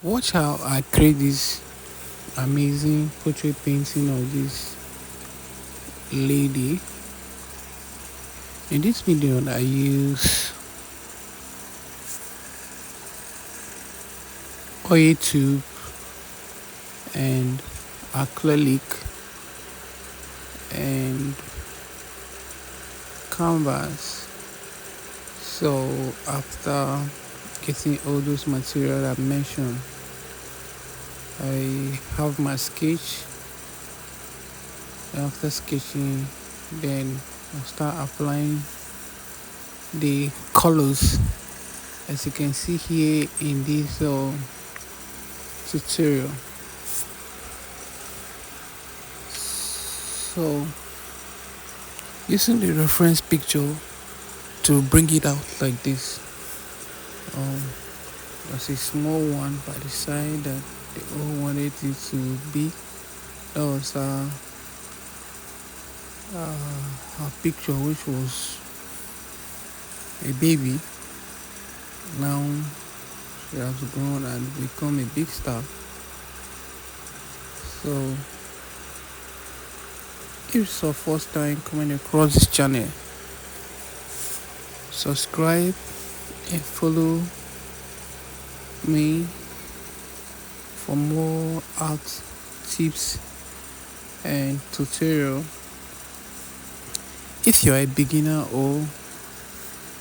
Watch how I create this amazing portrait painting of this lady. In this video, I use oil tube and acrylic and canvas. So after getting all those material I mentioned, I have my sketch. After sketching, then I'll start applying the colors, as you can see here in this tutorial. So using the reference picture to bring it out like this, there's a small one by the side that they all wanted it to be. That was a picture which was a baby. Now she has grown and become a big star. So if it's your first time coming across this channel, subscribe and follow me for more art tips and tutorial. If you're a beginner or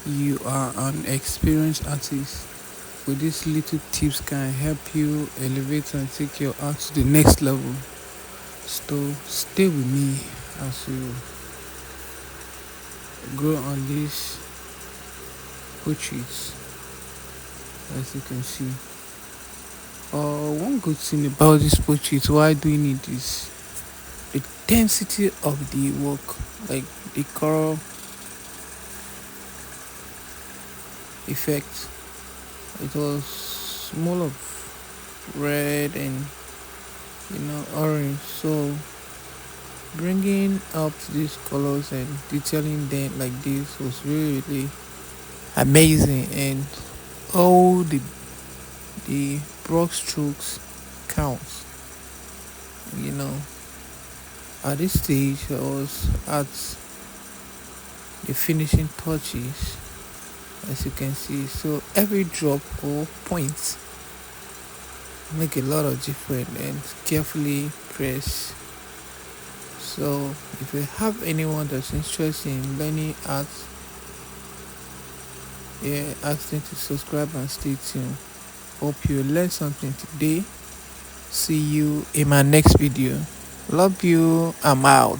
you are an experienced artist, with these little tips can help you elevate and take your art to the next level. So stay with me as you grow on these portraits, as you can see. One good thing about this portrait, why do you need this? The density of the work, like the color effect. It was more of red and orange. So bringing up these colors and detailing them like this was really amazing, and all the broad strokes counts. At this stage I was at the finishing touches, as you can see. So every drop or point make a lot of difference and carefully press. So if you have anyone that's interested in learning art, ask them to subscribe and stay tuned. Hope you learned something today. See you in my next video. Love you. I'm out.